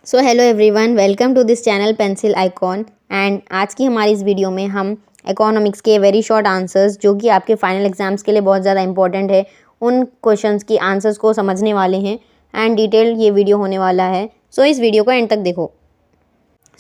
So hello everyone, welcome to this channel pencil icon. And आज की हमारी इस वीडियो में हम इकोनॉमिक्स के वेरी शॉर्ट आंसर्स जो कि आपके फाइनल एग्जाम्स के लिए बहुत ज़्यादा इंपॉर्टेंट है, उन क्वेश्चंस की आंसर्स को समझने वाले हैं। एंड डिटेल ये वीडियो होने वाला है, सो इस वीडियो को एंड तक देखो।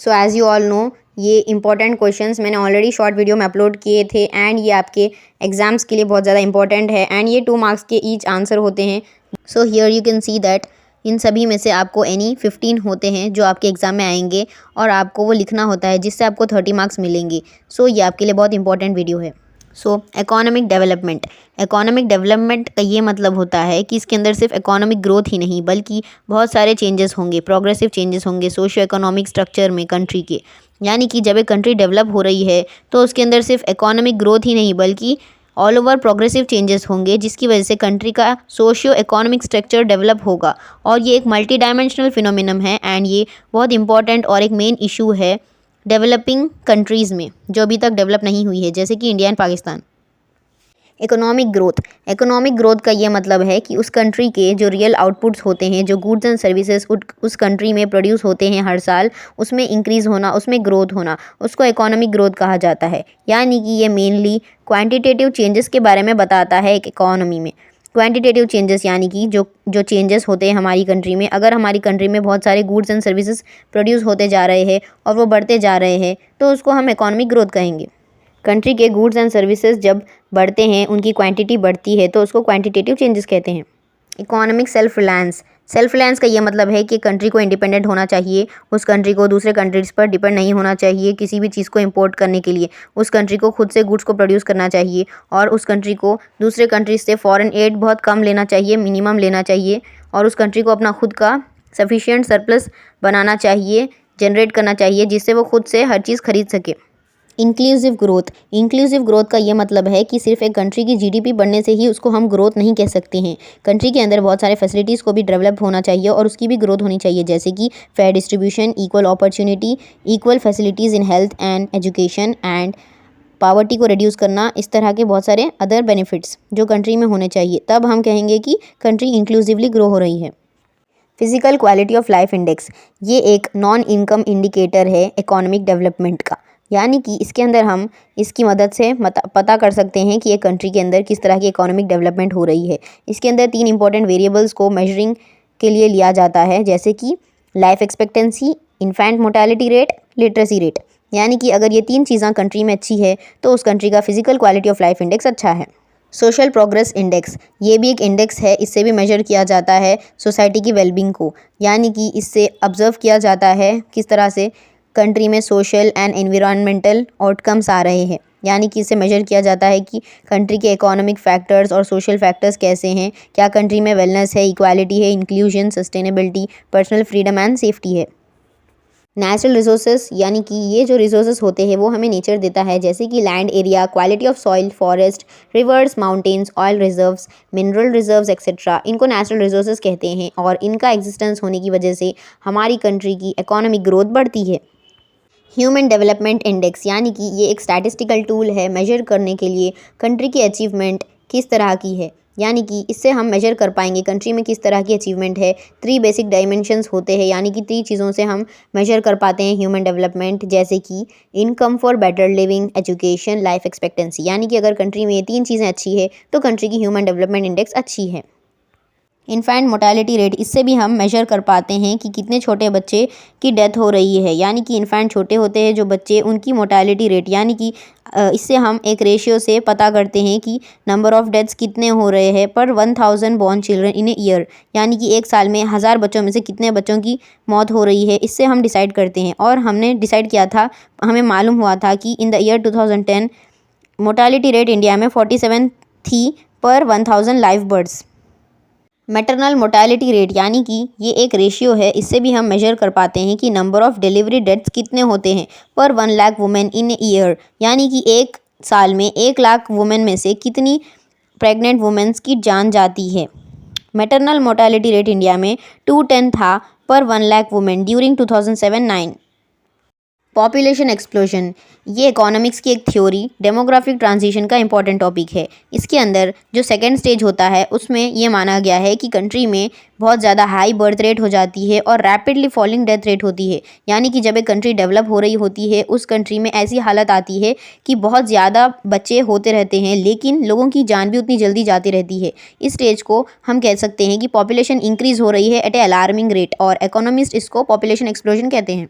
So as you all know, ये इंपॉर्टेंट क्वेश्चंस मैंने ऑलरेडी शॉर्ट वीडियो में अपलोड किए थे एंड ये आपके एग्जाम्स के लिए बहुत ज़्यादा इंपॉर्टेंट है। एंड ये 2 मार्क्स के ईच आंसर होते हैं। So here you can see that in सभी में से आपको एनी 15 होते हैं जो आपके एग्ज़ाम में आएंगे और आपको वो लिखना होता है, जिससे आपको 30 मार्क्स मिलेंगे। सो ये आपके लिए बहुत इंपॉर्टेंट वीडियो है। सो इकोनॉमिक डेवलपमेंट का ये मतलब होता है कि इसके अंदर सिर्फ इकोनॉमिक ग्रोथ ही नहीं बल्कि बहुत सारे चेंजेस होंगे, प्रोग्रेसिव चेंजेस होंगे सोशियो इकोनॉमिक स्ट्रक्चर में कंट्री के। यानी कि जब एक कंट्री डेवलप हो रही है तो उसके अंदर सिर्फ इकोनॉमिक ग्रोथ ही नहीं बल्कि ऑल ओवर प्रोग्रेसिव चेंजेस होंगे, जिसकी वजह से कंट्री का सोशियो इकोनॉमिक स्ट्रक्चर डेवलप होगा। और ये एक मल्टी डायमेंशनल फिनोमिनम है एंड ये बहुत इंपॉर्टेंट और एक मेन इशू है डेवलपिंग कंट्रीज़ में जो अभी तक डेवलप नहीं हुई है, जैसे कि India and Pakistan. Economic growth का ये मतलब है कि उस कंट्री के जो रियल आउटपुट्स होते हैं, जो गुड्स एंड सर्विसेज उस कंट्री में प्रोड्यूस होते हैं हर साल, उसमें इंक्रीज़ होना, उसमें ग्रोथ होना, उसको इकोनॉमिक ग्रोथ कहा जाता है। यानी कि ये मेनली क्वांटिटेटिव चेंजेस के बारे में बताता है एक इकोनॉमी में। क्वांटिटेटिव चेंजेस यानी कि जो चेंजेस होते हैं हमारी कंट्री में, अगर हमारी कंट्री में बहुत सारे गुड्स एंड सर्विसेज प्रोड्यूस होते जा रहे हैं और वो बढ़ते जा रहे हैं तो उसको हम इकोनॉमिक ग्रोथ कहेंगे। कंट्री के गुड्स एंड सर्विसेज जब बढ़ते हैं, उनकी क्वांटिटी बढ़ती है, तो उसको क्वांटिटेटिव चेंजेस कहते हैं। इकोनॉमिक सेल्फ रिलायंस का ये मतलब है कि कंट्री को इंडिपेंडेंट होना चाहिए, उस कंट्री को दूसरे कंट्रीज़ पर डिपेंड नहीं होना चाहिए किसी भी चीज़ को इंपोर्ट करने के लिए। उस कंट्री को खुद से गुड्स को प्रोड्यूस करना चाहिए और उस कंट्री को दूसरे कंट्रीज से फॉरेन एड बहुत कम लेना चाहिए, मिनिमम लेना चाहिए, और उस कंट्री को अपना खुद का सफिशिएंट सरप्लस बनाना चाहिए, जनरेट करना चाहिए, जिससे वो खुद से हर चीज़ खरीद सके। इंक्लूसिव ग्रोथ का ये मतलब है कि सिर्फ एक कंट्री की जीडीपी बढ़ने से ही उसको हम ग्रोथ नहीं कह सकते हैं। कंट्री के अंदर बहुत सारे फैसिलिटीज़ को भी डेवलप होना चाहिए और उसकी भी ग्रोथ होनी चाहिए, जैसे कि fair distribution, equal opportunity, equal facilities in health and education and poverty को रिड्यूस करना। इस तरह के बहुत सारे अदर बेनिफिट्स जो कंट्री में होने चाहिए, तब हम कहेंगे कि कंट्री इंक्लूसिवली ग्रो हो रही है। Physical quality of life index ये एक नॉन इनकम इंडिकेटर है इकोनॉमिक डेवलपमेंट का। यानी कि इसके अंदर हम इसकी मदद से पता कर सकते हैं कि एक कंट्री के अंदर किस तरह की इकोनॉमिक डेवलपमेंट हो रही है। इसके अंदर 3 इंपॉर्टेंट वेरिएबल्स को मेजरिंग के लिए लिया जाता है, जैसे कि life expectancy, infant mortality rate, literacy rate. यानी कि अगर ये 3 चीज़ें कंट्री में अच्छी है तो उस कंट्री का physical quality of life index अच्छा है। सोशल प्रोग्रेस इंडेक्स ये भी एक इंडेक्स है, इससे भी मेजर किया जाता है सोसाइटी की वेलबींग को। यानी कि इससे ऑब्जर्व किया जाता है किस तरह से कंट्री में सोशल एंड एनवायरनमेंटल आउटकम्स आ रहे हैं। यानी कि इससे मेजर किया जाता है कि कंट्री के इकोनॉमिक फैक्टर्स और सोशल फैक्टर्स कैसे हैं, क्या कंट्री में वेलनेस है, इक्वालिटी है, inclusion, sustainability, personal freedom and safety है। नेचुरल रिसोर्सेज यानी कि ये जो रिसोर्सेज होते हैं वो हमें नेचर देता है, जैसे कि land area, quality of soil, forest, reverse, mountains, oil reserves, mineral reserves etcetera. इनको नेचुरल रिसोर्सेज कहते हैं और इनका एग्जिस्टेंस होने की वजह से हमारी कंट्री की इकोनॉमिक ग्रोथ बढ़ती है। ह्यूमन डेवलपमेंट इंडेक्स यानी कि ये एक स्टैटिस्टिकल टूल है मेजर करने के लिए कंट्री की अचीवमेंट किस तरह की है। यानी कि इससे हम मेजर कर पाएंगे कंट्री में किस तरह की अचीवमेंट है। 3 बेसिक डायमेंशंस होते हैं, यानी कि 3 चीज़ों से हम मेजर कर पाते हैं ह्यूमन डेवलपमेंट, जैसे कि income for better living, education, life expectancy. यानी कि अगर कंट्री में ये 3 चीज़ें अच्छी है तो कंट्री की ह्यूमन डेवलपमेंट इंडेक्स अच्छी है। इन्फेंट मोर्टेलिटी रेट, इससे भी हम मेजर कर पाते हैं कि कितने छोटे बच्चे की डेथ हो रही है। यानी कि इन्फेंट छोटे होते हैं जो बच्चे, उनकी मोर्टेलिटी रेट, यानी कि इससे हम एक रेशियो से पता करते हैं कि नंबर ऑफ़ डेथ्स कितने हो रहे हैं पर 1000 born children in a year. यानी कि एक साल में 1000 बच्चों में से कितने बच्चों की मौत हो रही है, इससे हम डिसाइड करते हैं। और हमने डिसाइड किया था, हमें मालूम हुआ था कि in the year 2010 mortality rate India में 47 थी पर 1000 live birds. Maternal mortality rate यानी कि ये एक रेशियो है, इससे भी हम मेजर कर पाते हैं कि नंबर ऑफ़ डिलीवरी डेथ्स कितने होते हैं पर 1 लाख वुमेन इन ईयर। यानी कि एक साल में 1 लाख वुमेन में से कितनी प्रेग्नेंट वुमेन्स की जान जाती है। मैटरनल मोर्टेलिटी रेट इंडिया में 210 था पर 1 lakh women during 2007-9। Population explosion, ये इकोनॉमिक्स की एक थ्योरी डेमोग्राफिक ट्रांजिशन का इंपॉर्टेंट टॉपिक है। इसके अंदर जो सेकंड स्टेज होता है उसमें ये माना गया है कि कंट्री में बहुत ज़्यादा हाई बर्थ रेट हो जाती है और रैपिडली फॉलिंग डेथ रेट होती है। यानी कि जब एक कंट्री डेवलप हो रही होती है उस कंट्री में ऐसी हालत आती है कि बहुत ज़्यादा बच्चे होते रहते हैं लेकिन लोगों की जान भी उतनी जल्दी जाती रहती है। इस स्टेज को हम कह सकते हैं कि पॉपुलेशन इंक्रीज़ हो रही है एट ए अलार्मिंग रेट और इकोनॉमिस्ट इसको पॉपुलेशन एक्सप्लोजन कहते हैं।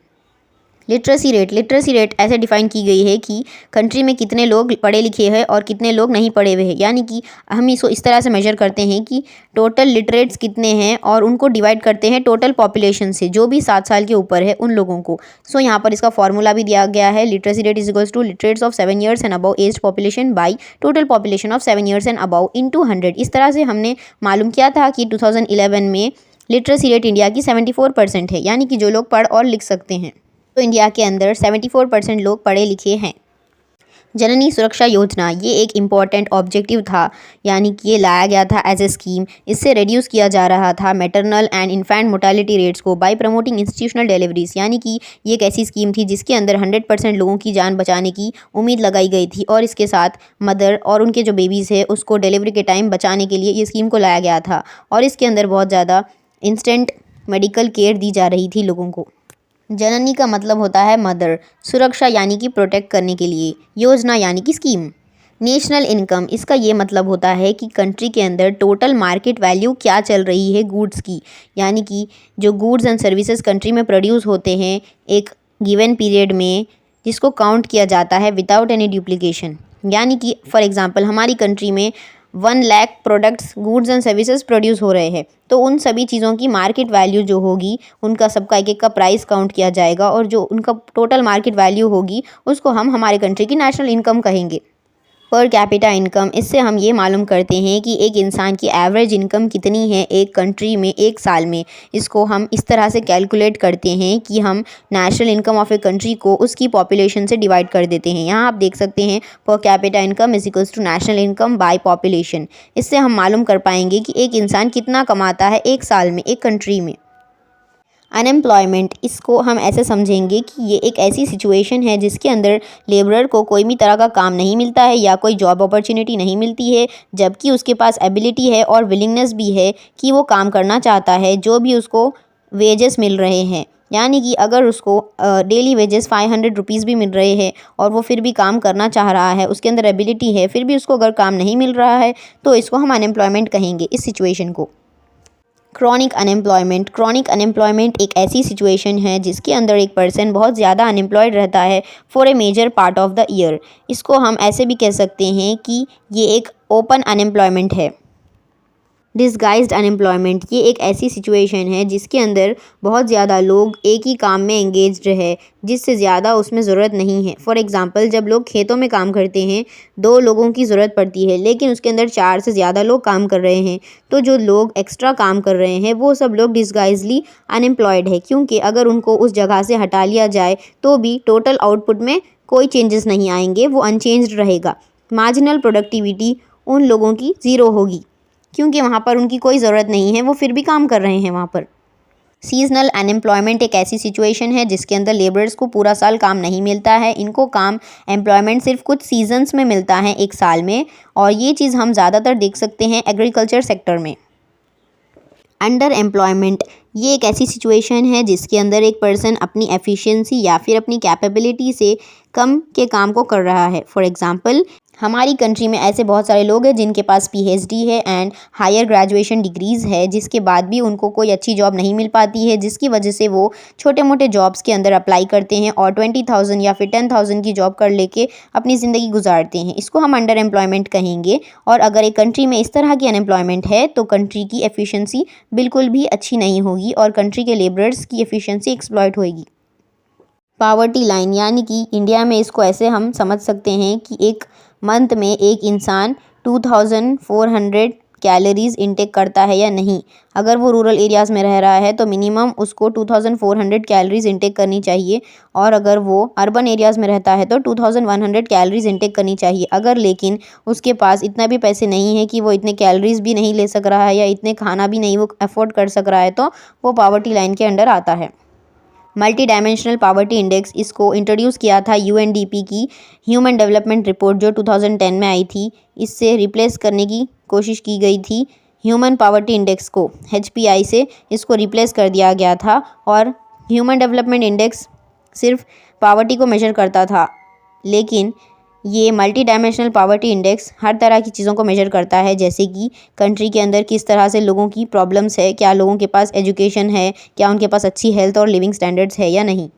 लिटरेसी रेट ऐसे डिफाइन की गई है कि कंट्री में कितने लोग पढ़े लिखे हैं और कितने लोग नहीं पढ़े हुए हैं। यानी कि हम इसको इस तरह से मेजर करते हैं कि टोटल लिटरेट्स कितने हैं और उनको डिवाइड करते हैं टोटल पॉपुलेशन से, जो भी 7 साल के ऊपर है उन लोगों को। सो यहाँ पर इसका फॉर्मूला भी दिया गया है, literacy rate is equals to literates of 7 years and above age population by total population of 7 years and above into 100। इस तरह से हमने मालूम किया था कि 2011 में लिटरेसी रेट इंडिया की 74% है, यानी कि जो लोग पढ़ और लिख सकते हैं। तो इंडिया के अंदर 74% लोग पढ़े लिखे हैं। जननी सुरक्षा योजना ये एक इम्पॉर्टेंट ऑब्जेक्टिव था, यानी कि ये लाया गया था एज ए स्कीम। इससे रिड्यूस किया जा रहा था maternal and infant mortality rates को बाय प्रमोटिंग इंस्टीट्यूशनल डिलीवरीज। यानी कि ये एक ऐसी स्कीम थी जिसके अंदर 100% लोगों की जान बचाने की उम्मीद लगाई गई थी और इसके साथ मदर और उनके जो बेबीज़ है उसको डिलीवरी के टाइम बचाने के लिए ये स्कीम को लाया गया था। और इसके अंदर बहुत ज़्यादा इंस्टेंट मेडिकल केयर दी जा रही थी लोगों को। जननी का मतलब होता है मदर, सुरक्षा यानी कि प्रोटेक्ट करने के लिए, योजना यानी कि स्कीम। नेशनल इनकम, इसका ये मतलब होता है कि कंट्री के अंदर टोटल मार्केट वैल्यू क्या चल रही है गुड्स की, यानी कि जो गुड्स एंड सर्विसेज कंट्री में प्रोड्यूस होते हैं एक गिवन पीरियड में, जिसको काउंट किया जाता है विदाउट एनी डुप्लीकेशन। यानी कि फॉर एग्जांपल हमारी कंट्री में 1 lakh products goods and services produce हो रहे हैं, तो उन सभी चीज़ों की मार्केट वैल्यू जो होगी उनका सबका एक एक का प्राइस काउंट किया जाएगा और जो उनका टोटल मार्केट वैल्यू होगी उसको हम हमारे कंट्री की नेशनल इनकम कहेंगे। पर कैपिटा इनकम, इससे हम ये मालूम करते हैं कि एक इंसान की एवरेज इनकम कितनी है एक कंट्री में एक साल में। इसको हम इस तरह से कैलकुलेट करते हैं कि हम national income of a country को उसकी पॉपुलेशन से डिवाइड कर देते हैं। यहाँ आप देख सकते हैं per capita income is equals to national income by population. इससे हम मालूम कर पाएंगे कि एक इंसान कितना कमाता है एक साल में एक कंट्री में। अनएम्प्लॉयमेंट, इसको हम ऐसे समझेंगे कि ये एक ऐसी सिचुएशन है जिसके अंदर लेबरर को कोई भी तरह का काम नहीं मिलता है या कोई जॉब अपॉर्चुनिटी नहीं मिलती है, जबकि उसके पास एबिलिटी है और विलिंगनेस भी है कि वो काम करना चाहता है, जो भी उसको वेजेस मिल रहे हैं। यानी कि अगर उसको डेली वेजेस 500 रुपीज़ भी मिल रहे हैं और वो फिर भी काम करना चाह रहा है, उसके अंदर एबिलिटी है, फिर भी उसको अगर काम नहीं मिल रहा है तो इसको हम अनएम्प्लॉयमेंट कहेंगे इस सिचुएशन को। क्रॉनिक अनएम्प्लॉयमेंट एक ऐसी सिचुएशन है जिसके अंदर एक पर्सन बहुत ज़्यादा अनएम्प्लॉयड रहता है for a major part of the year. इसको हम ऐसे भी कह सकते हैं कि ये एक ओपन अनएम्प्लॉयमेंट है। डिसगाइज्ड अनएम्प्लॉयमेंट, ये एक ऐसी सिचुएशन है जिसके अंदर बहुत ज़्यादा लोग एक ही काम में एंगेज्ड है जिससे ज़्यादा उसमें ज़रूरत नहीं है। फॉर एग्जांपल जब लोग खेतों में काम करते हैं 2 लोगों की ज़रूरत पड़ती है लेकिन उसके अंदर 4 से ज़्यादा लोग काम कर रहे हैं, तो जो लोग एक्स्ट्रा काम कर रहे हैं वो सब लोग डिसगाइजली अनएम्प्लॉयड है, क्योंकि अगर उनको उस जगह से हटा लिया जाए तो भी टोटल आउटपुट में कोई चेंजेस नहीं आएंगे, वो अनचेंज्ड रहेगा। मार्जिनल प्रोडक्टिविटी, उन लोगों की ज़ीरो होगी क्योंकि वहाँ पर उनकी कोई ज़रूरत नहीं है, वो फिर भी काम कर रहे हैं वहाँ पर। सीजनल अनएम्प्लॉयमेंट एक ऐसी सिचुएशन है जिसके अंदर लेबरर्स को पूरा साल काम नहीं मिलता है, इनको काम एम्प्लॉयमेंट सिर्फ कुछ सीजन्स में मिलता है एक साल में, और ये चीज़ हम ज़्यादातर देख सकते हैं एग्रीकल्चर सेक्टर में। अंडर एम्प्लॉयमेंट, ये एक ऐसी सिचुएशन है जिसके अंदर एक पर्सन अपनी एफिशिएंसी या फिर अपनी कैपेबिलिटी से कम के काम को कर रहा है। फॉर एग्जांपल हमारी कंट्री में ऐसे बहुत सारे लोग हैं जिनके पास पीएचडी है एंड हायर ग्रेजुएशन डिग्रीज़ है, जिसके बाद भी उनको कोई अच्छी जॉब नहीं मिल पाती है, जिसकी वजह से वो छोटे मोटे जॉब्स के अंदर अप्लाई करते हैं और 20,000 या फिर 10,000 की जॉब कर लेके अपनी ज़िंदगी गुजारते हैं। इसको हम अंडर एम्प्लॉयमेंट कहेंगे। और अगर एक कंट्री में इस तरह की अनएम्प्लॉयमेंट है तो कंट्री की एफिशिएंसी बिल्कुल भी अच्छी नहीं होगी और कंट्री के लेबरर्स की एफिशिएंसी एक्सप्लॉइट होएगी। पावर्टी लाइन, यानी कि इंडिया में इसको ऐसे हम समझ सकते हैं कि एक मंथ में एक इंसान 2400 कैलोरीज़ इंटेक करता है या नहीं। अगर वो रूरल एरियाज़ में रह रहा है तो मिनिमम उसको 2400 कैलोरीज़ इंटेक करनी चाहिए, और अगर वो अर्बन एरियाज़ में रहता है तो 2100 कैलोरीज़ इंटेक करनी चाहिए। अगर लेकिन उसके पास इतना भी पैसे नहीं है कि वो इतने कैलोरीज़ भी नहीं ले सक रहा है या इतने खाना भी नहीं वो अफोर्ड कर सक रहा है तो वो पावर्टी लाइन के अंडर आता है। मल्टी डायमेंशनल पॉवर्टी इंडेक्स, इसको इंट्रोड्यूस किया था यूएनडीपी की ह्यूमन डेवलपमेंट रिपोर्ट जो 2010 में आई थी। इससे रिप्लेस करने की कोशिश की गई थी ह्यूमन पॉवर्टी इंडेक्स को, एचपीआई से इसको रिप्लेस कर दिया गया था। और ह्यूमन डेवलपमेंट इंडेक्स सिर्फ पॉवर्टी को मेजर करता था, लेकिन ये मल्टी डायमेंशनल पॉवर्टी इंडेक्स हर तरह की चीज़ों को मेजर करता है, जैसे कि कंट्री के अंदर किस तरह से लोगों की प्रॉब्लम्स है, क्या लोगों के पास एजुकेशन है, क्या उनके पास अच्छी हेल्थ और लिविंग स्टैंडर्ड्स है या नहीं।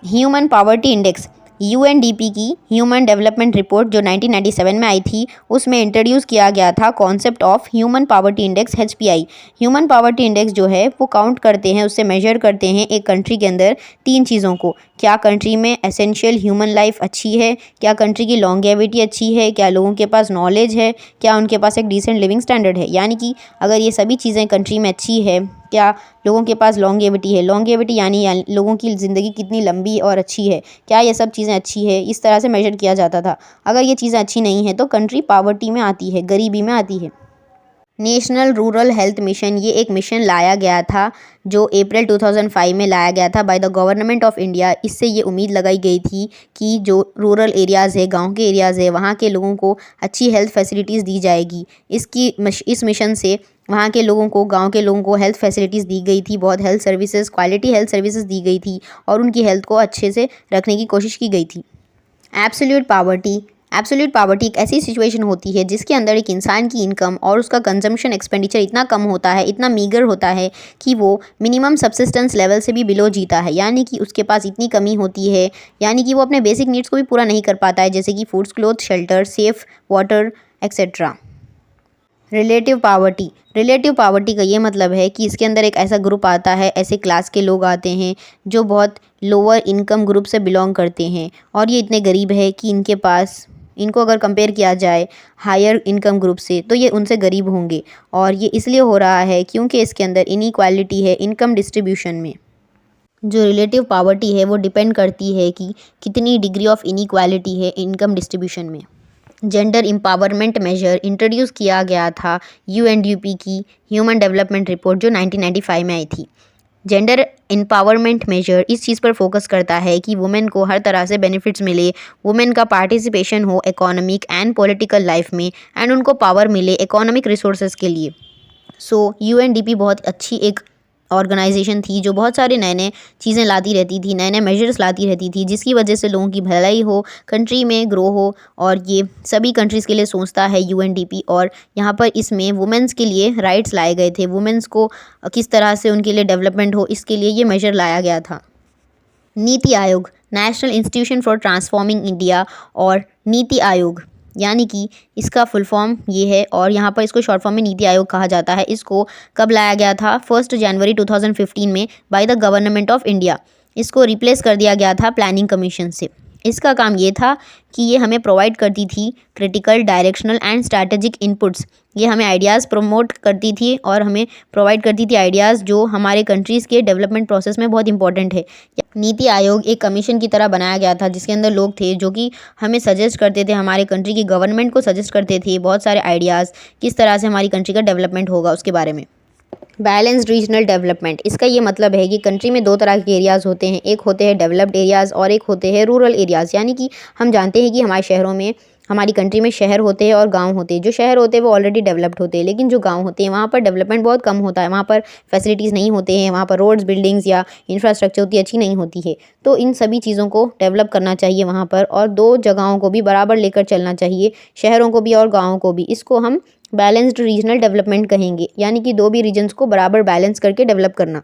ह्यूमन पॉवर्टी इंडेक्स यूएनडीपी की ह्यूमन डेवलपमेंट रिपोर्ट जो 1997 में आई थी, उसमें इंट्रोड्यूस किया गया था concept of human poverty index एचपीआई। Human poverty index जो है वो काउंट करते हैं, उससे मेजर करते हैं एक कंट्री के अंदर 3 चीज़ों को। क्या कंट्री में एसेंशियल ह्यूमन लाइफ अच्छी है, क्या कंट्री की लॉन्गेविटी अच्छी है, क्या लोगों के पास नॉलेज है, क्या उनके पास एक डिसेंट लिविंग स्टैंडर्ड है। यानी कि अगर ये सभी चीज़ें कंट्री में अच्छी है, क्या लोगों के पास लॉन्गेविटी है, लॉन्गेविटी यानी लोगों की ज़िंदगी कितनी लंबी और अच्छी है, क्या ये सब चीज़ें अच्छी है, इस तरह से मेजर किया जाता था। अगर ये चीज़ें अच्छी नहीं हैं तो कंट्री पॉवर्टी में आती है, गरीबी में आती है। नेशनल रूरल हेल्थ मिशन, ये एक मिशन लाया गया था जो अप्रैल 2005 में लाया गया था by the government of India. इससे ये उम्मीद लगाई गई थी कि जो रूरल एरियाज़ है, गांव के एरियाज़ है, वहाँ के लोगों को अच्छी हेल्थ फैसिलिटीज़ दी जाएगी। इस मिशन से वहाँ के लोगों को, गांव के लोगों को हेल्थ फैसिलिटीज़ दी गई थी, बहुत health services, quality health services दी गई थी और उनकी हेल्थ को अच्छे से रखने की कोशिश की गई थी। एब्सोल्यूट पावर्टी, एब्सोल्यूट पावर्टी एक ऐसी सिचुएशन होती है जिसके अंदर एक इंसान की इनकम और उसका कंजम्पशन एक्सपेंडिचर इतना कम होता है, इतना मीगर होता है कि वो मिनिमम सब्सिस्टेंस लेवल से भी बिलो जीता है। यानी कि उसके पास इतनी कमी होती है, यानी कि वो अपने बेसिक नीड्स को भी पूरा नहीं कर पाता है, जैसे कि foods, cloth, shelter, safe water etcetera. Relative poverty, relative poverty का ये मतलब है कि इसके अंदर एक ऐसा ग्रुप आता है, ऐसे क्लास के लोग आते हैं जो बहुत लोअर इनकम ग्रुप से बिलोंग करते हैं और ये इतने गरीब है कि इनके पास, इनको अगर कंपेयर किया जाए हायर इनकम ग्रुप से तो ये उनसे गरीब होंगे। और ये इसलिए हो रहा है क्योंकि इसके अंदर इनइक्वालिटी है इनकम डिस्ट्रीब्यूशन में। जो रिलेटिव पावर्टी है वो डिपेंड करती है कि कितनी डिग्री ऑफ इनइक्वालिटी है इनकम डिस्ट्रीब्यूशन में। जेंडर एम्पावरमेंट मेजर इंट्रोड्यूस किया गया था यूएनडीपी की ह्यूमन डेवलपमेंट रिपोर्ट जो 1995 में आई थी। जेंडर एम्पावरमेंट मेजर इस चीज़ पर फोकस करता है कि वुमेन को हर तरह से बेनिफिट्स मिले, वुमेन का पार्टिसिपेशन हो इकोनॉमिक एंड पॉलिटिकल लाइफ में, एंड उनको पावर मिले इकोनॉमिक रिसोर्सेज के लिए। सो यूएनडीपी बहुत अच्छी एक ऑर्गेनाइजेशन थी जो बहुत सारे नए नए चीज़ें लाती रहती थी, नए नए मेजर्स लाती रहती थी, जिसकी वजह से लोगों की भलाई हो, कंट्री में ग्रो हो। और ये सभी कंट्रीज़ के लिए सोचता है यूएनडीपी। और यहाँ पर इसमें वुमेंस के लिए राइट्स लाए गए थे, वुमेंस को किस तरह से उनके लिए डेवलपमेंट हो, इसके लिए ये मेजर लाया गया था। NITI Aayog, national institution for transforming India, और नीति आयोग यानी कि इसका फुल फॉर्म ये है और यहाँ पर इसको शॉर्ट फॉर्म में नीति आयोग कहा जाता है। इसको कब लाया गया था? 1 जनवरी 2015 में by the government of India. इसको रिप्लेस कर दिया गया था प्लानिंग कमीशन से। इसका काम ये था कि ये हमें प्रोवाइड करती थी critical, directional and strategic inputs. ये हमें आइडियाज़ प्रमोट करती थी और हमें प्रोवाइड करती थी आइडियाज़ जो हमारे कंट्रीज़ के डेवलपमेंट प्रोसेस में बहुत इंपॉर्टेंट है। नीति आयोग एक कमीशन की तरह बनाया गया था जिसके अंदर लोग थे जो कि हमें सजेस्ट करते थे, हमारे कंट्री की गवर्नमेंट को सजेस्ट करते थे बहुत सारे आइडियाज़, किस तरह से हमारी कंट्री का डेवलपमेंट होगा उसके बारे में। बैलेंस्ड रीजनल डेवलपमेंट, इसका ये मतलब है कि कंट्री में 2 तरह के एरियाज़ होते हैं, एक होते हैं डेवलप्ड एरियाज़ और एक होते हैं रूरल एरियाज़। यानी कि हम जानते हैं कि हमारे शहरों में, हमारी कंट्री में शहर होते हैं और गांव होते हैं। जो शहर होते हैं वो ऑलरेडी डेवलप्ड होते हैं, लेकिन जो गांव होते हैं वहाँ पर डेवलपमेंट बहुत कम होता है, वहाँ पर फैसिलिटीज़ नहीं होते हैं, वहाँ पर रोड्स, बिल्डिंग्स या इंफ्रास्ट्रक्चर उतनी अच्छी नहीं होती है। तो इन सभी चीज़ों को डेवलप करना चाहिए वहाँ पर, और 2 जगहों को भी बराबर लेकर चलना चाहिए, शहरों को भी और गाँवों को भी। इसको हम बैलेंस्ड रीजनल डेवलपमेंट कहेंगे, यानी कि 2 भी रीजन्स को बराबर बैलेंस करके डेवलप करना।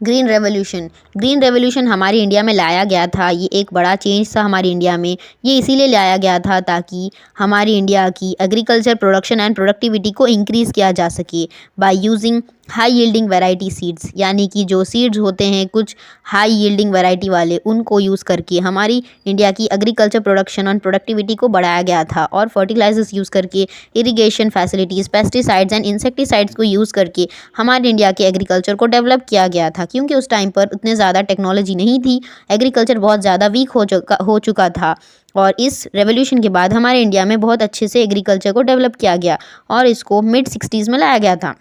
ग्रीन रेवोल्यूशन, ग्रीन रेवोल्यूशन हमारी इंडिया में लाया गया था। ये एक बड़ा चेंज था हमारी इंडिया में। ये इसीलिए लाया गया था ताकि हमारी इंडिया की एग्रीकल्चर प्रोडक्शन एंड प्रोडक्टिविटी को इंक्रीज़ किया जा सके by using high yielding variety seeds. यानी कि जो सीड्स होते हैं कुछ हाई यील्डिंग वैरायटी वाले, उनको यूज़ करके हमारी इंडिया की एग्रीकल्चर प्रोडक्शन और प्रोडक्टिविटी को बढ़ाया गया था। और फर्टिलाइजर्स यूज़ करके, irrigation facilities, pesticides and insecticides को यूज़ करके हमारे इंडिया के एग्रीकल्चर को डेवलप किया गया था, क्योंकि उस टाइम पर उतने ज़्यादा टेक्नोलॉजी नहीं थी, एग्रीकल्चर बहुत ज़्यादा वीक हो चुका था। और इस रेवोल्यूशन के बाद हमारे इंडिया में बहुत अच्छे से एग्रीकल्चर को डेवलप किया गया और इसको मिड 60s में लाया गया था।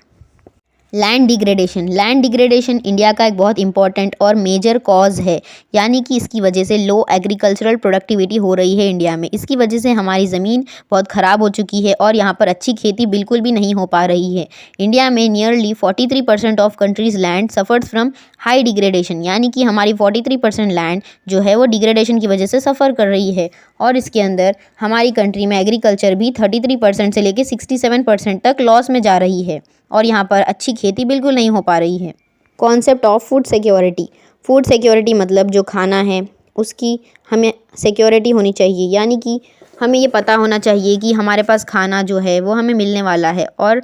लैंड डिग्रेडेशन इंडिया का एक बहुत इंपॉर्टेंट और मेजर कॉज है, यानी कि इसकी वजह से लो एग्रीकल्चरल प्रोडक्टिविटी हो रही है इंडिया में। इसकी वजह से हमारी ज़मीन बहुत ख़राब हो चुकी है और यहाँ पर अच्छी खेती बिल्कुल भी नहीं हो पा रही है। इंडिया में nearly 43% of countries land suffers from high degradation, यानी कि हमारी 43% लैंड जो है वो डिग्रेडेशन की वजह से सफ़र कर रही है। और इसके अंदर हमारी कंट्री में एग्रीकल्चर भी 33% से लेकर 67% तक लॉस में जा रही है और यहाँ पर अच्छी खेती बिल्कुल नहीं हो पा रही है। कॉन्सेप्ट ऑफ फूड सिक्योरिटी मतलब जो खाना है उसकी हमें सिक्योरिटी होनी चाहिए, यानी कि हमें ये पता होना चाहिए कि हमारे पास खाना जो है वो हमें मिलने वाला है। और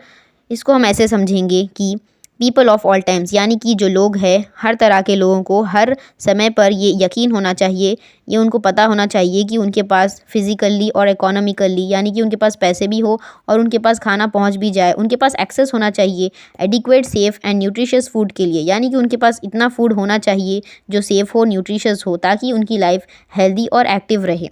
इसको हम ऐसे समझेंगे कि पीपल ऑफ ऑल टाइम्स, यानी कि जो लोग हैं हर तरह के लोगों को हर समय पर ये यकीन होना चाहिए, ये उनको पता होना चाहिए कि उनके पास फिज़िकली और इकोनॉमिकली, यानी कि उनके पास पैसे भी हो और उनके पास खाना पहुंच भी जाए, उनके पास एक्सेस होना चाहिए adequate safe and nutritious food के लिए, यानी कि उनके पास इतना फूड होना चाहिए जो सेफ़ हो, न्यूट्रिशियस हो, ताकि उनकी लाइफ हेल्दी और एक्टिव रहे।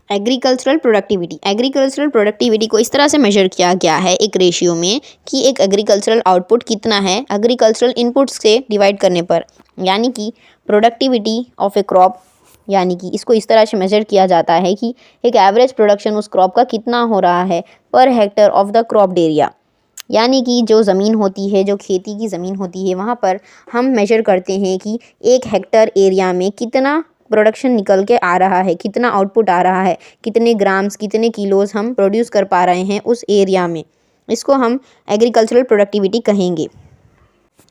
एग्रीकल्चरल प्रोडक्टिविटी को इस तरह से मेजर किया गया है एक रेशियो में कि एक एग्रीकल्चरल आउटपुट कितना है एग्रीकल्चरल इनपुट्स से डिवाइड करने पर, यानी कि प्रोडक्टिविटी ऑफ ए क्रॉप, यानी कि इसको इस तरह से मेजर किया जाता है कि एक एवरेज प्रोडक्शन उस क्रॉप का कितना हो रहा है per hectare of the cropped area, यानी कि जो ज़मीन होती है, जो खेती की ज़मीन होती है, वहाँ पर हम मेजर करते हैं कि 1 हेक्टर एरिया में कितना प्रोडक्शन निकल के आ रहा है, कितना आउटपुट आ रहा है, कितने ग्राम्स, कितने किलोज हम प्रोड्यूस कर पा रहे हैं उस एरिया में। इसको हम एग्रीकल्चरल प्रोडक्टिविटी कहेंगे।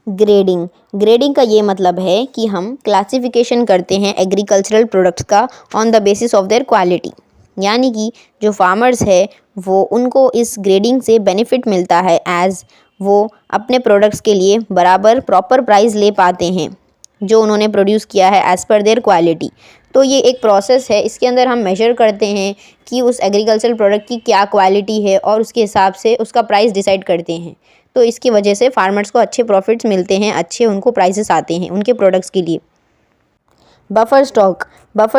ग्रेडिंग का ये मतलब है कि हम क्लासिफिकेशन करते हैं एग्रीकल्चरल प्रोडक्ट्स का on the basis of their quality, यानी कि जो फार्मर्स है वो उनको इस ग्रेडिंग से बेनिफिट मिलता है एज वो अपने प्रोडक्ट्स के लिए बराबर प्रॉपर प्राइस ले पाते हैं जो उन्होंने प्रोड्यूस किया है एज़ पर देयर क्वालिटी। तो ये एक प्रोसेस है, इसके अंदर हम मेजर करते हैं कि उस एग्रीकल्चरल प्रोडक्ट की क्या क्वालिटी है और उसके हिसाब से उसका प्राइस डिसाइड करते हैं। तो इसकी वजह से फार्मर्स को अच्छे प्रॉफिट्स मिलते हैं, अच्छे उनको प्राइसेस आते हैं उनके प्रोडक्ट्स के लिए। बफर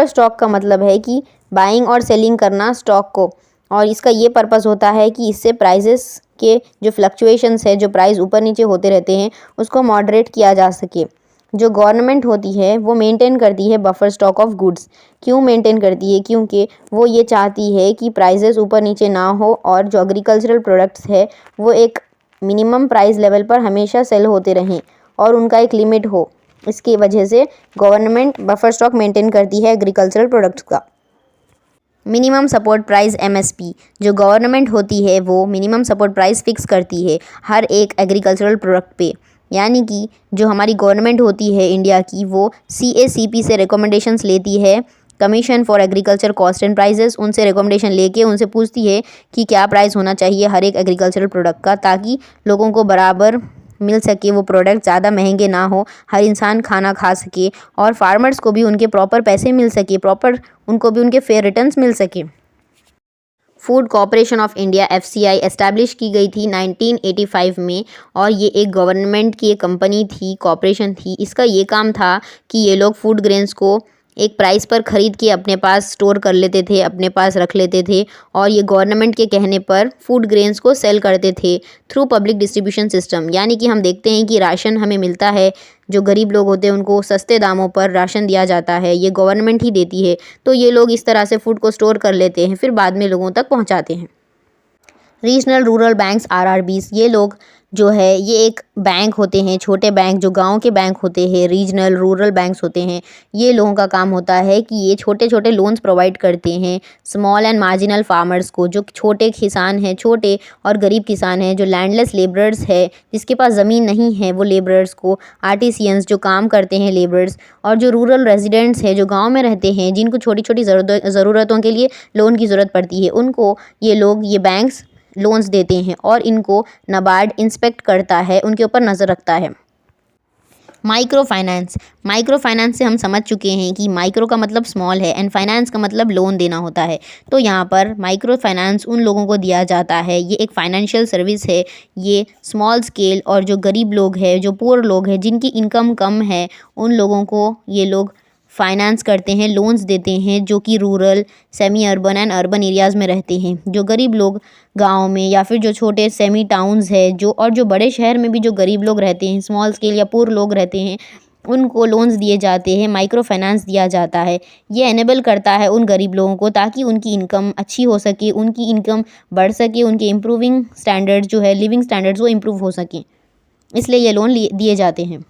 स्टॉक का मतलब है कि बाइंग और सेलिंग करना स्टॉक को, और इसका ये पर्पस होता है कि इससे प्राइसेस के जो फ्लक्चुएशंस है, जो प्राइस ऊपर नीचे होते रहते हैं, उसको मॉडरेट किया जा सके। जो गवर्नमेंट होती है वो मेंटेन करती है बफर स्टॉक ऑफ गुड्स। क्यों मेंटेन करती है? क्योंकि वो ये चाहती है कि प्राइसेस ऊपर नीचे ना हो और जो एग्रीकल्चरल प्रोडक्ट्स है वो एक मिनिमम प्राइस लेवल पर हमेशा सेल होते रहें और उनका एक लिमिट हो। इसकी वजह से गवर्नमेंट बफर स्टॉक मेंटेन करती है एग्रीकल्चरल प्रोडक्ट्स का। मिनिमम सपोर्ट प्राइस MSP, जो गवर्नमेंट होती है वो मिनिमम सपोर्ट प्राइस फिक्स करती है हर एक एग्रीकल्चरल प्रोडक्ट पे, यानी कि जो हमारी गवर्नमेंट होती है इंडिया की वो CACP से रिकमेंडेशंस लेती है, commission for agriculture cost and prices, उनसे रिकमेंडेशन लेके उनसे पूछती है कि क्या प्राइस होना चाहिए हर एक एग्रीकल्चरल प्रोडक्ट का, ताकि लोगों को बराबर मिल सके, वो प्रोडक्ट ज़्यादा महंगे ना हो, हर इंसान खाना खा सके और फार्मर्स को भी उनके प्रॉपर पैसे मिल सके, प्रॉपर उनको भी उनके फेयर रिटर्न्स मिल सके। Food corporation of India FCI establish की गई थी 1985 में और ये एक गवर्नमेंट की एक कंपनी थी, कॉर्पोरेशन थी। इसका ये काम था कि ये लोग फूड ग्रेन्स को एक प्राइस पर ख़रीद के अपने पास स्टोर कर लेते थे, अपने पास रख लेते थे और ये गवर्नमेंट के कहने पर फूड ग्रेन्स को सेल करते थे थ्रू पब्लिक डिस्ट्रीब्यूशन सिस्टम। यानी कि हम देखते हैं कि राशन हमें मिलता है, जो गरीब लोग होते हैं उनको सस्ते दामों पर राशन दिया जाता है, ये गवर्नमेंट ही देती है। तो ये लोग इस तरह से फूड को स्टोर कर लेते हैं, फिर बाद में लोगों तक पहुँचाते हैं। रीजनल रूरल बैंक्स RRBs, ये लोग जो है ये एक बैंक होते हैं, छोटे बैंक जो गांव के बैंक होते हैं, रीजनल रूरल बैंक्स होते हैं। ये लोगों का काम होता है कि ये छोटे छोटे लोन्स प्रोवाइड करते हैं स्मॉल एंड मार्जिनल फार्मर्स को, जो छोटे किसान हैं, छोटे और गरीब किसान हैं, जो लैंडलेस लेबरर्स है, जिसके पास ज़मीन नहीं है, वो लेबरर्स को, आर्टिसियंस जो काम करते हैं लेबरर्स, और जो रूरल रेजिडेंट्स हैं जो गाँव में रहते हैं, जिनको छोटी छोटी ज़रूरतों के लिए लोन की ज़रूरत पड़ती है, उनको ये बैंक्स लोन्स देते हैं और इनको नाबार्ड इंस्पेक्ट करता है, उनके ऊपर नज़र रखता है। माइक्रो फाइनेंस से हम समझ चुके हैं कि माइक्रो का मतलब स्मॉल है एंड फाइनेंस का मतलब लोन देना होता है। तो यहाँ पर माइक्रो फाइनेंस उन लोगों को दिया जाता है, ये एक फाइनेंशियल सर्विस है, ये स्मॉल स्केल और जो गरीब लोग हैं, जो पुअर लोग हैं, जिनकी इनकम कम है, उन लोगों को ये लोग फाइनेंस करते हैं, लोन्स देते हैं जो कि rural, semi urban and urban areas में रहते हैं। जो गरीब लोग गाँव में या फिर जो छोटे सेमी टाउन्स है जो और जो बड़े शहर में भी जो गरीब लोग रहते हैं, स्मॉल स्केल या पुअर लोग रहते हैं, उनको लोन्स दिए जाते हैं, माइक्रो फाइनेंस दिया जाता है। ये एनेबल करता है उन गरीब लोगों को ताकि उनकी इनकम अच्छी हो सके, उनकी इनकम बढ़ सके, उनके इम्प्रूविंग स्टैंडर्ड जो है, लिविंग स्टैंडर्ड्स वो इम्प्रूव हो सकें, इसलिए ये लोन दिए जाते हैं।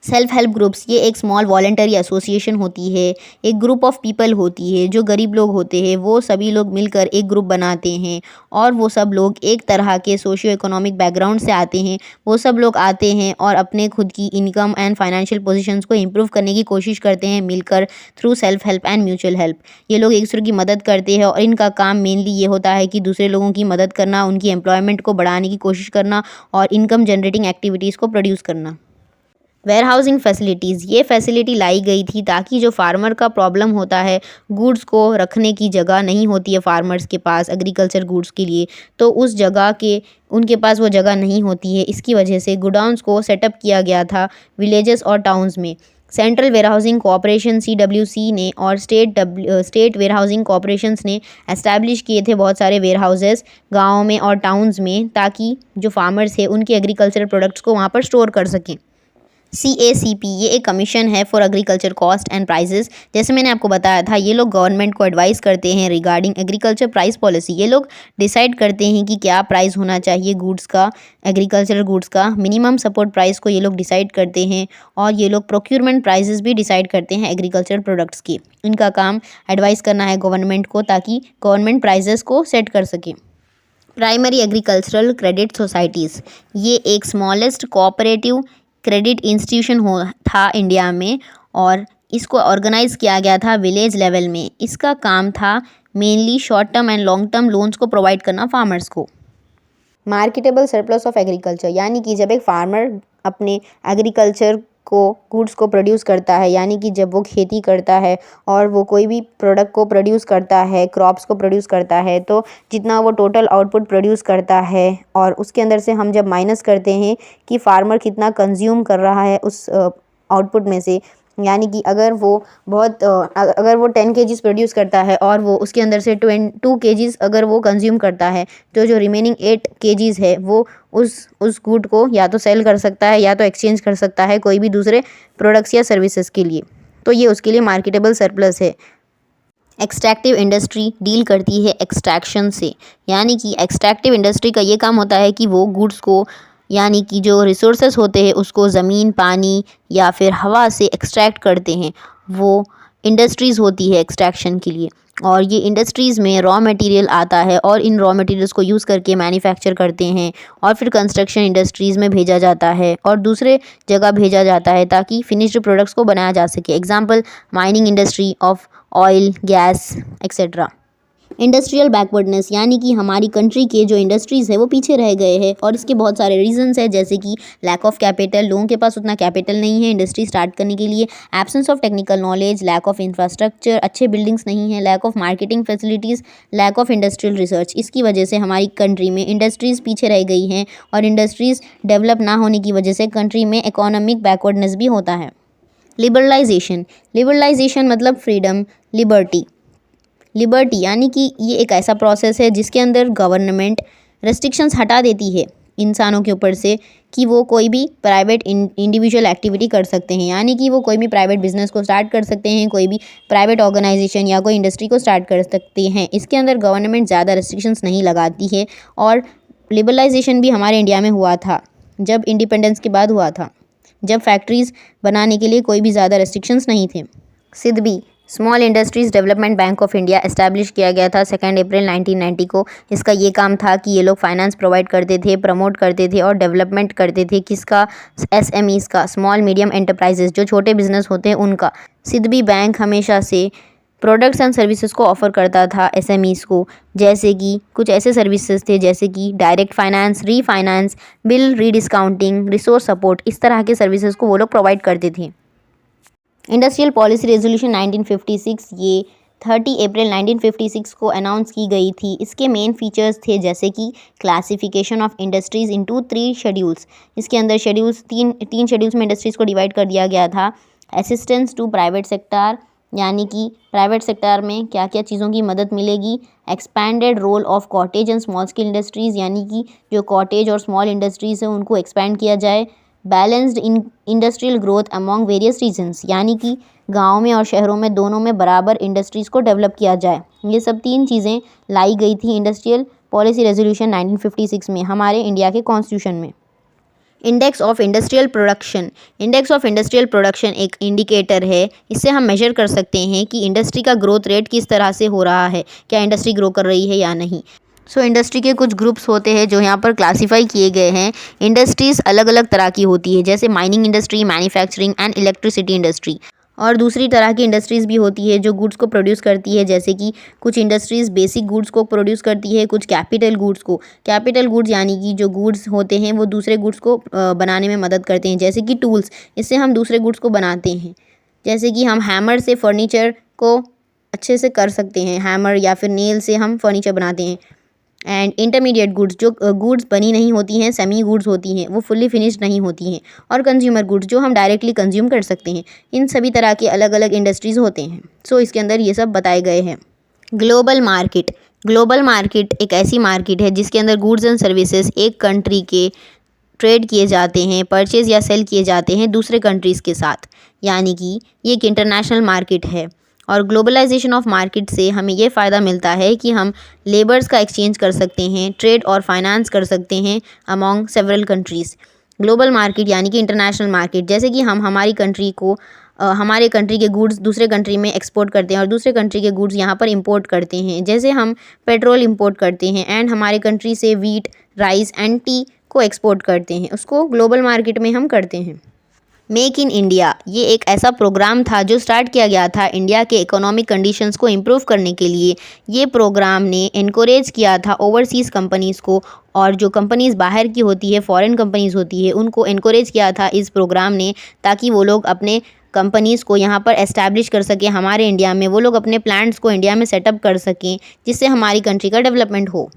सेल्फ हेल्प ग्रुप्स, ये एक स्मॉल वॉलंटरी एसोसिएशन होती है, एक ग्रुप ऑफ पीपल होती है। जो गरीब लोग होते हैं वो सभी लोग मिलकर एक ग्रुप बनाते हैं और वो सब लोग एक तरह के सोशियो इकोनॉमिक बैकग्राउंड से आते हैं। वो सब लोग आते हैं और अपने खुद की इनकम एंड फाइनेंशियल पोजीशंस को इम्प्रूव करने की कोशिश करते हैं मिलकर through self help and mutual help. ये लोग एक दूसरे की मदद करते हैं और इनका काम मेनली ये होता है कि दूसरे लोगों की मदद करना, उनकी एम्प्लॉयमेंट को बढ़ाने की कोशिश करना और इनकम जनरेटिंग एक्टिविटीज़ को प्रोड्यूस करना। वेयर हाउसिंग फैसिलिटीज़, ये फैसिलिटी लाई गई थी ताकि जो फार्मर का प्रॉब्लम होता है, गुड्स को रखने की जगह नहीं होती है फार्मर्स के पास एग्रीकल्चर गुड्स के लिए, तो उस जगह के उनके पास वो जगह नहीं होती है। इसकी वजह से गोडाउन्स को सेटअप किया गया था विलेजेस और टाउन्स में। Central warehousing corporation CWC ने और स्टेट वेयर हाउसिंग कॉर्पोरेशंस ने एस्टैब्लिश किए थे बहुत सारे वेयर हाउसेस गाँव में और टाउन्स में, ताकि जो फार्मर्स है उनके एग्रीकल्चर प्रोडक्ट्स को वहाँ पर स्टोर कर सकें। CACP, ये एक कमीशन है for agriculture cost and prices. जैसे मैंने आपको बताया था, ये लोग गवर्नमेंट को एडवाइस करते हैं रिगार्डिंग एग्रीकल्चर प्राइस पॉलिसी। ये लोग डिसाइड करते हैं कि क्या प्राइस होना चाहिए गुड्स का, एग्रीकल्चरल गुड्स का। मिनिमम सपोर्ट प्राइस को ये लोग डिसाइड करते हैं और ये लोग प्रोक्यूरमेंट प्राइसेस भी डिसाइड करते हैं एग्रीकल्चर प्रोडक्ट्स की। इनका काम एडवाइस करना है गवर्नमेंट को ताकि गवर्नमेंट प्राइसेस को सेट कर सके। प्राइमरी एग्रीकल्चरल क्रेडिट सोसाइटीज़, ये एक स्मॉलेस्ट कोऑपरेटिव क्रेडिट इंस्टीट्यूशन था इंडिया में और इसको ऑर्गेनाइज़ किया गया था विलेज लेवल में। इसका काम था mainly short term and long term loans को प्रोवाइड करना फार्मर्स को। मार्केटेबल सरप्लस ऑफ एग्रीकल्चर, यानी कि जब एक फार्मर अपने एग्रीकल्चर को गुड्स को प्रोड्यूस करता है, यानी कि जब वो खेती करता है और वो कोई भी प्रोडक्ट को प्रोड्यूस करता है, क्रॉप्स को प्रोड्यूस करता है, तो जितना वो टोटल आउटपुट प्रोड्यूस करता है और उसके अंदर से हम जब माइनस करते हैं कि फार्मर कितना कंज्यूम कर रहा है उस आउटपुट में से, यानी कि अगर वो 10 kgs प्रोड्यूस करता है और वो उसके अंदर से 2 kgs अगर वो कंज्यूम करता है, तो जो रिमेनिंग 8 kgs है वो उस गुड को या तो सेल कर सकता है या तो एक्सचेंज कर सकता है कोई भी दूसरे प्रोडक्ट्स या सर्विसेज के लिए। तो ये उसके लिए मार्केटेबल सरप्लस है। एक्सट्रैक्टिव इंडस्ट्री डील करती है एक्सट्रैक्शन से, यानी कि एक्सट्रैक्टिव इंडस्ट्री का ये काम होता है कि वो गुड्स को, यानी कि जो रिसोर्सेज होते हैं उसको ज़मीन, पानी या फिर हवा से एक्सट्रैक्ट करते हैं, वो इंडस्ट्रीज़ होती है एक्सट्रैक्शन के लिए। और ये इंडस्ट्रीज़ में रॉ मटेरियल आता है और इन रॉ मटेरियल्स को यूज़ करके मैन्युफैक्चर करते हैं और फिर कंस्ट्रक्शन इंडस्ट्रीज़ में भेजा जाता है और दूसरे जगह भेजा जाता है ताकि फिनिश्ड प्रोडक्ट्स को बनाया जा सके। Example mining industry of oil, gas etcetera. Industrial backwardness, यानी कि हमारी कंट्री के जो इंडस्ट्रीज़ है वो पीछे रह गए हैं और इसके बहुत सारे रीजंस है, जैसे कि लैक ऑफ कैपिटल, लोगों के पास उतना कैपिटल नहीं है इंडस्ट्री स्टार्ट करने के लिए, absence of technical knowledge, lack of infrastructure, अच्छे बिल्डिंग्स नहीं है, lack of marketing facilities, lack of industrial research. इसकी वजह से हमारी कंट्री में इंडस्ट्रीज़ पीछे रह गई हैं और इंडस्ट्रीज़ डेवलप ना होने की वजह से कंट्री में इकोनॉमिक बैकवर्डनेस भी होता है। लिबरलाइजेशन मतलब फ्रीडम, लिबर्टी, यानी कि ये एक ऐसा प्रोसेस है जिसके अंदर गवर्नमेंट रेस्ट्रिक्शंस हटा देती है इंसानों के ऊपर से कि वो कोई भी प्राइवेट इंडिविजुअल एक्टिविटी कर सकते हैं, यानी कि वो कोई भी प्राइवेट बिजनेस को स्टार्ट कर सकते हैं, कोई भी प्राइवेट ऑर्गेनाइजेशन या कोई इंडस्ट्री को स्टार्ट कर सकते हैं। इसके अंदर गवर्नमेंट ज़्यादा रेस्ट्रिक्शंस नहीं लगाती है। और लिबरलाइजेशन भी हमारे इंडिया में हुआ था जब इंडिपेंडेंस के बाद हुआ था, जब फैक्ट्रीज़ बनाने के लिए कोई भी ज़्यादा रेस्ट्रिक्शंस नहीं थे। SIDBI, small industries development bank of India, establish किया गया था 2 अप्रैल 1990 को। इसका ये काम था कि ये लोग फाइनेंस प्रोवाइड करते थे, प्रमोट करते थे और डेवलपमेंट करते थे किसका, SMEs का, स्मॉल मीडियम एंटरप्राइजेज, जो छोटे बिजनेस होते हैं उनका। सिडबी बैंक हमेशा से प्रोडक्ट्स एंड सर्विसेज को ऑफर करता था SMEs को, जैसे कि कुछ ऐसे सर्विसेज थे जैसे कि direct finance, refinance, bill rediscounting, resource support, इस तरह के सर्विसेज को वो लोग प्रोवाइड करते थे। इंडस्ट्रियल पॉलिसी रेजोल्यूशन 1956 ये 30 अप्रैल 1956 को अनाउंस की गई थी। इसके मेन फीचर्स थे जैसे कि classification of industries into 3 schedules. इसके अंदर शेड्यूल्स तीन शेड्यूल्स में इंडस्ट्रीज़ को डिवाइड कर दिया गया था। असिस्टेंस टू प्राइवेट सेक्टर, यानी कि प्राइवेट सेक्टर में क्या क्या चीज़ों की मदद मिलेगी। Expanded role of cottage and small scale industries, यानी कि जो कॉटेज और स्मॉल इंडस्ट्रीज़ है उनको एक्सपैंड किया जाए। Balanced industrial growth among various regions, यानी कि गाँव में और शहरों में दोनों में बराबर इंडस्ट्रीज़ को डेवलप किया जाए। ये सब 3 चीज़ें लाई गई थी इंडस्ट्रियल पॉलिसी रेजोल्यूशन 1956 में, हमारे इंडिया के कॉन्स्टिट्यूशन में। Index of industrial production, index of industrial production एक इंडिकेटर है। इससे हम मेजर कर सकते हैं कि इंडस्ट्री का ग्रोथ रेट किस तरह से हो रहा है, क्या इंडस्ट्री ग्रो कर रही है या नहीं। इंडस्ट्री के कुछ ग्रुप्स होते हैं जो यहाँ पर क्लासीफाई किए गए हैं। इंडस्ट्रीज़ अलग अलग तरह की होती है, जैसे mining industry, manufacturing and electricity industry. और दूसरी तरह की इंडस्ट्रीज़ भी होती है जो गुड्स को प्रोड्यूस करती है, जैसे कि कुछ इंडस्ट्रीज़ बेसिक गुड्स को प्रोड्यूस करती है, कुछ कैपिटल गुड्स को। कैपिटल गुड्स यानी कि जो गुड्स होते हैं वो दूसरे गुड्स को बनाने में मदद करते हैं, जैसे कि टूल्स, इससे हम दूसरे गुड्स को बनाते हैं। जैसे कि हम हैमर से फर्नीचर को अच्छे से कर सकते हैं, हैमर या फिर नेल से हम फर्नीचर बनाते हैं। एंड इंटरमीडिएट गुड्स, जो गुड्स बनी नहीं होती हैं, सेमी गुड्स होती हैं, वो फुल्ली फिनिश्ड नहीं होती हैं। और कंज्यूमर गुड्स, जो हम डायरेक्टली कंज्यूम कर सकते हैं। इन सभी तरह के अलग अलग इंडस्ट्रीज़ होते हैं। इसके अंदर ये सब बताए गए हैं। ग्लोबल मार्केट, ग्लोबल मार्केट एक ऐसी मार्केट है जिसके अंदर गुड्स एंड सर्विसेज एक कंट्री के ट्रेड किए जाते हैं, परचेज या सेल किए जाते हैं दूसरे कंट्रीज़ के साथ, यानी कि ये एक इंटरनेशनल मार्केट है। और ग्लोबलाइजेशन ऑफ मार्केट से हमें ये फ़ायदा मिलता है कि हम लेबर्स का एक्सचेंज कर सकते हैं, ट्रेड और फाइनेंस कर सकते हैं among several countries. Global market यानी कि इंटरनेशनल मार्केट, जैसे कि हम हमारी कंट्री को हमारे कंट्री के गुड्स दूसरे कंट्री में एक्सपोर्ट करते हैं और दूसरे कंट्री के गुड्स यहाँ पर इंपोर्ट करते हैं। जैसे हम पेट्रोल इंपोर्ट करते हैं एंड हमारे कंट्री से वीट, राइस एंड टी को एक्सपोर्ट करते हैं, उसको ग्लोबल मार्केट में हम करते हैं। मेक इन इंडिया, ये एक ऐसा प्रोग्राम था जो स्टार्ट किया गया था इंडिया के इकोनॉमिक कंडीशंस को इम्प्रूव करने के लिए। ये प्रोग्राम ने इनकरेज किया था ओवरसीज़ कंपनीज़ को, और जो कंपनीज़ बाहर की होती है, फॉरेन कंपनीज़ होती है, उनको इनकरेज किया था इस प्रोग्राम ने, ताकि वो लोग अपने कंपनीज़ को यहाँ पर एस्टैब्लिश कर सकें हमारे इंडिया में, वो लोग अपने प्लांट्स को इंडिया में सेटअप कर सकें, जिससे हमारी कंट्री का डेवलपमेंट हो।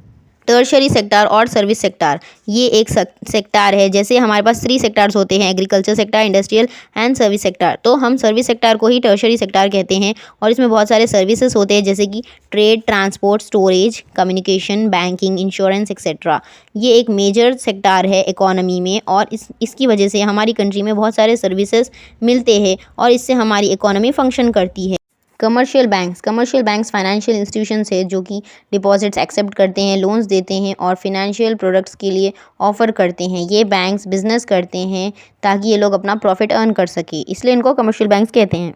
टर्शरी सेक्टर और सर्विस सेक्टर, ये एक सेक्टर है। जैसे हमारे पास 3 सेक्टर्स होते हैं, agriculture sector, industrial and service sector. तो हम सर्विस सेक्टर को ही टर्शरी सेक्टर कहते हैं, और इसमें बहुत सारे सर्विसेज होते हैं, जैसे कि trade, transport, storage, communication, banking, insurance etcetera. ये एक मेजर सेक्टर है इकोनॉमी में, और इसकी वजह से हमारी कंट्री में बहुत सारे सर्विसेज मिलते हैं और इससे हमारी इकोनॉमी फंक्शन करती है। कमर्शियल बैंक्स फाइनेंशियल इंस्टीट्यूशंस है जो कि डिपॉजिट्स एक्सेप्ट करते हैं, लोन्स देते हैं और फिनेंशियल प्रोडक्ट्स के लिए ऑफ़र करते हैं। ये बैंक्स बिजनेस करते हैं ताकि ये लोग अपना प्रॉफिट अर्न कर सके, इसलिए इनको कमर्शियल बैंक्स कहते हैं।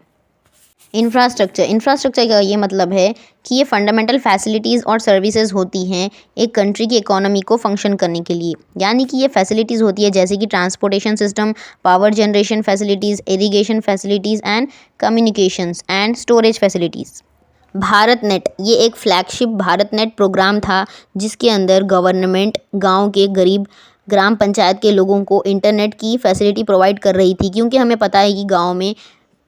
इंफ्रास्ट्रक्चर का ये मतलब है कि ये फंडामेंटल फैसिलिटीज़ और सर्विसेज होती हैं एक कंट्री की इकोनॉमी को फंक्शन करने के लिए, यानी कि ये फैसिलिटीज़ होती है जैसे कि transportation system, power generation facilities, irrigation facilities and communications and storage facilities. Bharat net, ये एक फ्लैगशिप भारत नेट प्रोग्राम था जिसके अंदर गवर्नमेंट गांव के गरीब ग्राम पंचायत के लोगों को इंटरनेट की फैसिलिटी प्रोवाइड कर रही थी, क्योंकि हमें पता है कि गांव में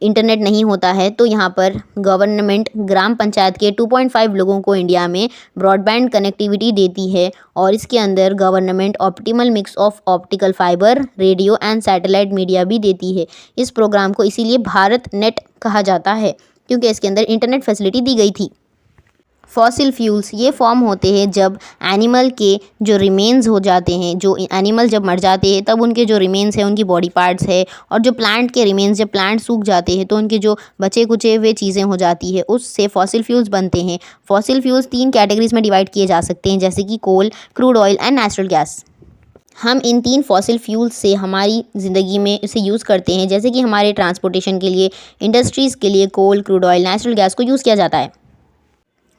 इंटरनेट नहीं होता है। तो यहाँ पर गवर्नमेंट ग्राम पंचायत के 2.5 लोगों को इंडिया में ब्रॉडबैंड कनेक्टिविटी देती है, और इसके अंदर government optimal mix of optical fibre, radio and satellite media भी देती है। इस प्रोग्राम को इसीलिए भारत नेट कहा जाता है, क्योंकि इसके अंदर इंटरनेट फैसिलिटी दी गई थी। फॉसिल फ्यूल्स, ये फॉर्म होते हैं जब एनिमल के जो रिमेन्स हो जाते हैं, जो एनिमल जब मर जाते हैं तब उनके जो रिमेन्स हैं, उनकी बॉडी पार्ट्स है, और जो प्लांट के रिमेन्स, जब प्लांट सूख जाते हैं तो उनके जो बचे कुचे हुए चीज़ें हो जाती है, उससे फॉसिल फ्यूल्स बनते हैं। फॉसिल फ्यूल्स 3 कैटेगरीज में डिवाइड किए जा सकते हैं, जैसे कि coal, crude oil and natural gas. हम इन 3 फॉसिल फ्यूल्स से हमारी ज़िंदगी में इसे यूज़ करते हैं, जैसे कि हमारे ट्रांसपोर्टेशन के लिए, इंडस्ट्रीज़ के लिए coal, crude oil, natural gas को यूज़ किया जाता है।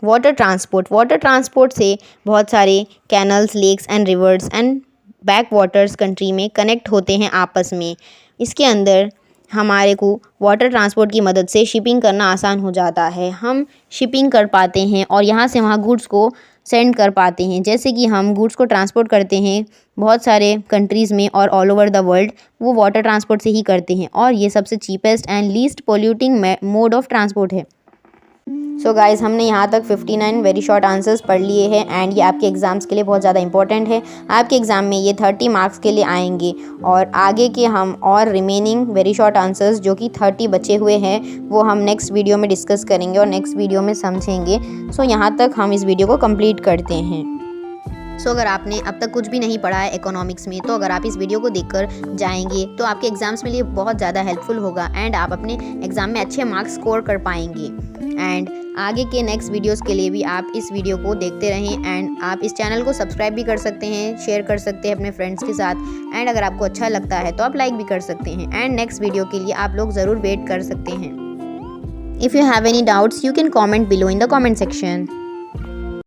वाटर ट्रांसपोर्ट से बहुत सारे canals, lakes and rivers and backwaters country में कनेक्ट होते हैं आपस में। इसके अंदर हमारे को वाटर ट्रांसपोर्ट की मदद से शिपिंग करना आसान हो जाता है। हम शिपिंग कर पाते हैं और यहाँ से वहाँ गुड्स को सेंड कर पाते हैं। जैसे कि हम गुड्स को ट्रांसपोर्ट करते हैं बहुत सारे कंट्रीज़ में और ऑल ओवर द वर्ल्ड, वो वाटर ट्रांसपोर्ट से ही करते हैं, और ये सबसे cheapest and least polluting mode of transport है। सो गाइस, हमने यहाँ तक 59 वेरी शॉर्ट आंसर्स पढ़ लिए हैं एंड ये आपके एग्ज़ाम्स के लिए बहुत ज़्यादा इंपॉर्टेंट है। आपके एग्ज़ाम में ये 30 मार्क्स के लिए आएंगे और आगे के हम और रिमेनिंग वेरी शॉर्ट आंसर्स जो कि 30 बचे हुए हैं वो हम नेक्स्ट वीडियो में डिस्कस करेंगे और नेक्स्ट वीडियो में समझेंगे। सो यहाँ तक हम इस वीडियो को कंप्लीट करते हैं। सो अगर आपने अब तक कुछ भी नहीं पढ़ा है इकोनॉमिक्स में, तो अगर आप इस वीडियो को देखकर जाएंगे तो आपके एग्ज़ाम्स में लिए बहुत ज़्यादा हेल्पफुल होगा एंड आप अपने एग्ज़ाम में अच्छे मार्क्स स्कोर कर पाएंगे। एंड आगे के नेक्स्ट वीडियोस के लिए भी आप इस वीडियो को देखते रहें एंड आप इस चैनल को सब्सक्राइब भी कर सकते हैं, शेयर कर सकते हैं अपने फ्रेंड्स के साथ एंड अगर आपको अच्छा लगता है तो आप लाइक भी कर सकते हैं एंड नेक्स्ट वीडियो के लिए आप लोग ज़रूर वेट कर सकते हैं। If you have any doubts you can comment below in the comment section.